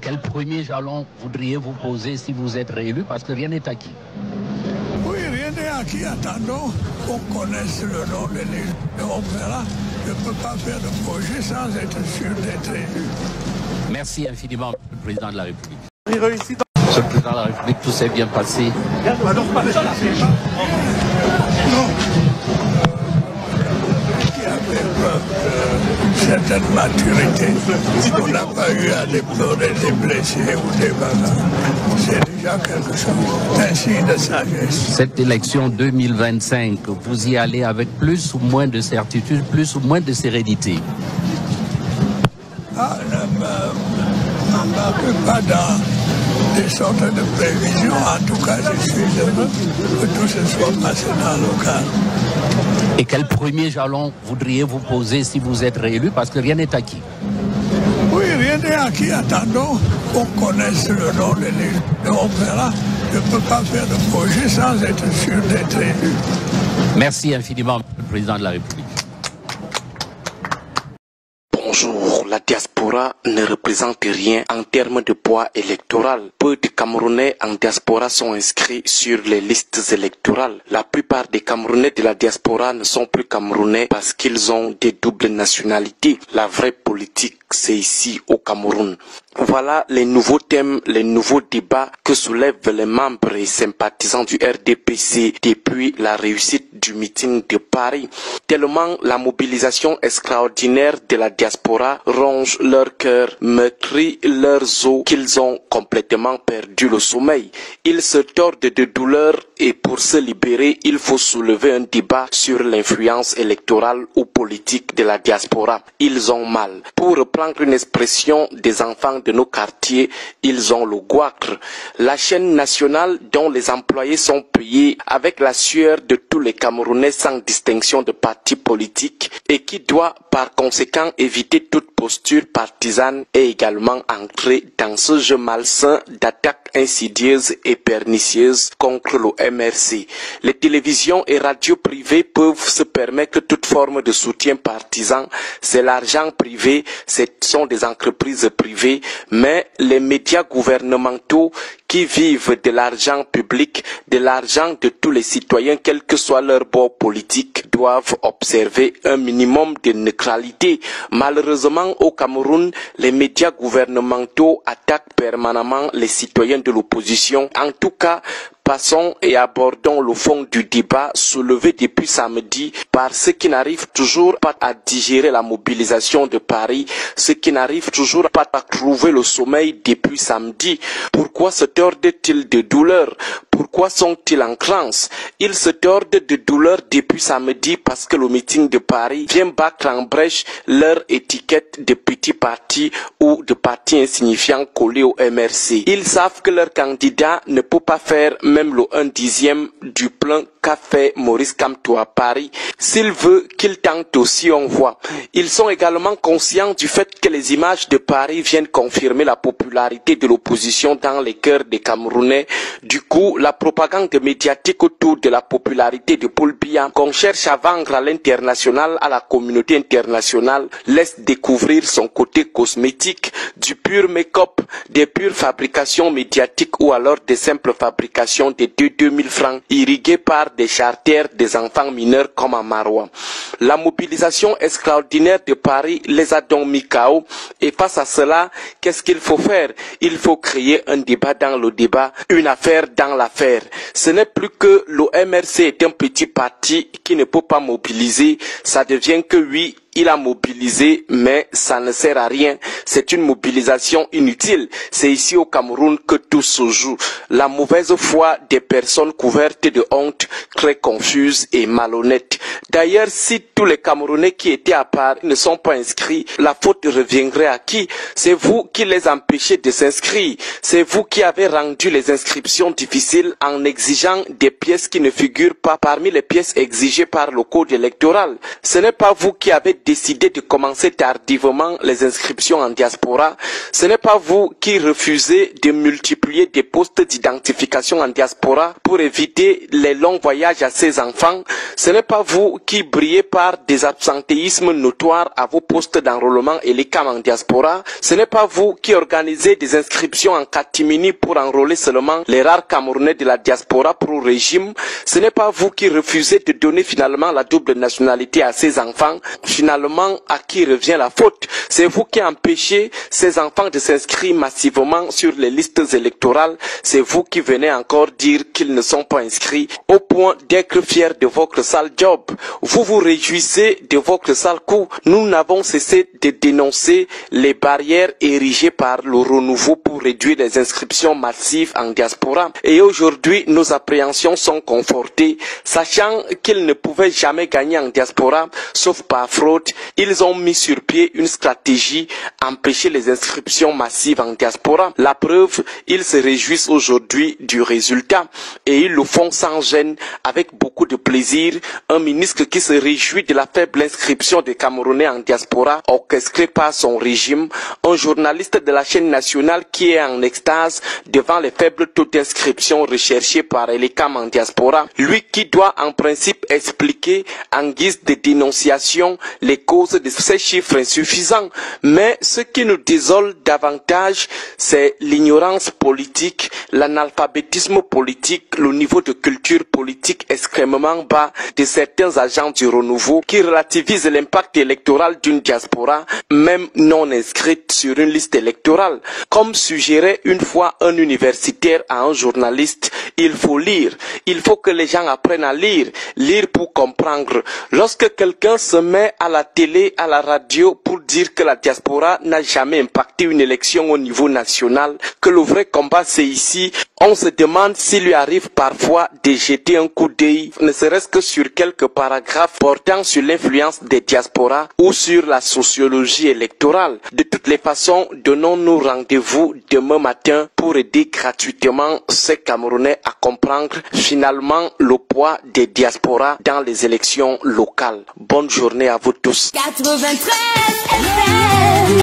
quel premier jalon voudriez-vous poser si vous êtes réélu? Parce que rien n'est acquis. Oui, rien n'est acquis. Attendons qu'on connaisse le nom de l'île. Et on verra. Je ne peux pas faire de projet sans être sûr d'être élu. Merci infiniment, le président de la République. Il réussit. Monsieur le président de la République, tout s'est bien passé. Qui avait une certaine maturité. On n'a pas eu à déplorer des blessés ou des bagarres. C'est déjà quelque chose. Un signe de sagesse. Cette élection 2025, vous y allez avec plus ou moins de certitude, plus ou moins de sérénité? Ah, ne m'embarque pas dans des sortes de prévisions. En tout cas, je suis heureux que tout se soit passé dans le calme. Et quel premier jalon voudriez-vous poser si vous êtes réélu? Parce que rien n'est acquis. Oui, rien n'est acquis. Attendons qu'on connaisse le nom de l'île. Et on verra. Je ne peux pas faire de projet sans être sûr d'être élu. Merci infiniment, le président de la République. Bonjour, la diaspora ne représente rien en termes de poids électoral. Peu de Camerounais en diaspora sont inscrits sur les listes électorales. La plupart des Camerounais de la diaspora ne sont plus Camerounais parce qu'ils ont des doubles nationalités. La vraie politique, c'est ici au Cameroun. Voilà les nouveaux thèmes, les nouveaux débats que soulèvent les membres et sympathisants du RDPC depuis la réussite du meeting de Paris. Tellement la mobilisation extraordinaire de la diaspora ronge leur cœur, meurtrit leurs os qu'ils ont complètement perdu le sommeil. Ils se tordent de douleur et pour se libérer, il faut soulever un débat sur l'influence électorale ou politique de la diaspora. Ils ont mal. Pour reprendre une expression des enfants de nos quartiers, ils ont le goitre. La chaîne nationale dont les employés sont payés avec la sueur de tous les Camerounais sans distinction de parti politique et qui doit par conséquent éviter toute posture partisane est également entrée dans ce jeu malsain d'attaques insidieuses et pernicieuses contre le MRC. Les télévisions et radios privées peuvent se permettre toute forme de soutien partisan. C'est l'argent privé, ce sont des entreprises privées, mais les médias gouvernementaux qui vivent de l'argent public, de l'argent de tous les citoyens, quel que soit leur bord politique, doivent observer un minimum de neutralité. Malheureusement, au Cameroun, les médias gouvernementaux attaquent permanemment les citoyens de l'opposition. En tout cas, passons et abordons le fond du débat soulevé depuis samedi par ceux qui n'arrivent toujours pas à digérer la mobilisation de Paris, ceux qui n'arrivent toujours pas à trouver le sommeil depuis samedi. Pourquoi se tordent-ils de douleur? Pourquoi sont-ils en transe? Ils se tordent de douleur depuis samedi parce que le meeting de Paris vient battre en brèche leur étiquette de petit parti ou de parti insignifiant collé au MRC. Ils savent que leur candidat ne peut pas faire même le 1/10 du plein qu'a fait Maurice Kamto à Paris. S'il veut qu'il tente aussi, on voit. Ils sont également conscients du fait que les images de Paris viennent confirmer la popularité de l'opposition dans les cœurs des Camerounais. Du coup, la propagande médiatique autour de la popularité de Paul Biya, qu'on cherche à vendre à l'international, à la communauté internationale, laisse découvrir son côté cosmétique, du pur make-up, des pures fabrications médiatiques ou alors des simples fabrications de 2000 francs irriguées par des charters des enfants mineurs comme à Maroua. La mobilisation extraordinaire de Paris les a donc mis KO et face à cela, qu'est-ce qu'il faut faire? Il faut créer un débat dans le débat, une affaire dans l'affaire. Ce n'est plus que le MRC est un petit parti qui ne peut pas mobiliser, ça devient que oui, il a mobilisé, mais ça ne sert à rien. C'est une mobilisation inutile. C'est ici au Cameroun que tout se joue. La mauvaise foi des personnes couvertes de honte, très confuses et malhonnêtes. D'ailleurs, si tous les Camerounais qui étaient à Paris ne sont pas inscrits, la faute reviendrait à qui? C'est vous qui les empêchez de s'inscrire. C'est vous qui avez rendu les inscriptions difficiles en exigeant des pièces qui ne figurent pas parmi les pièces exigées par le code électoral. Ce n'est pas vous qui avez décidé de commencer tardivement les inscriptions en diaspora. Ce n'est pas vous qui refusez de multiplier des postes d'identification en diaspora pour éviter les longs voyages à ces enfants. Ce n'est pas vous qui brillez par des absentéismes notoires à vos postes d'enrôlement et les CAM en diaspora. Ce n'est pas vous qui organisez des inscriptions en catimini pour enrôler seulement les rares Camerounais de la diaspora pro-régime. Ce n'est pas vous qui refusez de donner finalement la double nationalité à ces enfants. Finalement, à qui revient la faute? C'est vous qui empêchez ces enfants de s'inscrire massivement sur les listes électorales. C'est vous qui venez encore dire qu'ils ne sont pas inscrits au point d'être fiers de votre sale job. Vous vous réjouissez de votre sale coup. Nous n'avons cessé de dénoncer les barrières érigées par le renouveau pour réduire les inscriptions massives en diaspora. Et aujourd'hui, nos appréhensions sont confortées. Sachant qu'ils ne pouvaient jamais gagner en diaspora, sauf par fraude, ils ont mis sur pied une stratégie, empêcher les inscriptions massives en diaspora. La preuve, ils se réjouissent aujourd'hui du résultat et ils le font sans gêne, avec beaucoup de plaisir. Un ministre qui se réjouit de la faible inscription des Camerounais en diaspora, orchestrée par son régime. Un journaliste de la chaîne nationale qui est en extase devant les faibles taux d'inscription recherchés par les CAM en diaspora. Lui qui doit en principe expliquer en guise de dénonciation les causes de ces chiffres insuffisants. Mais ce qui nous désole davantage, c'est l'ignorance politique, l'analphabétisme politique, le niveau de culture politique extrêmement bas de certains agents du renouveau qui relativisent l'impact électoral d'une diaspora, même non inscrite sur une liste électorale. Comme suggérait une fois un universitaire à un journaliste, il faut lire. Il faut que les gens apprennent à lire. Lire pour comprendre. Lorsque quelqu'un se met à la télé, à la radio pour dire que la diaspora n'a jamais impacté une élection au niveau national, que le vrai combat c'est ici, on se demande s'il lui arrive parfois de jeter un coup d'œil, ne serait-ce que sur quelques paragraphes portant sur l'influence des diasporas ou sur la sociologie électorale. De toutes les façons, donnons-nous rendez-vous demain matin pour aider gratuitement ces Camerounais à comprendre finalement le poids des diasporas dans les élections locales. Bonne journée à vous tous. 93 FM.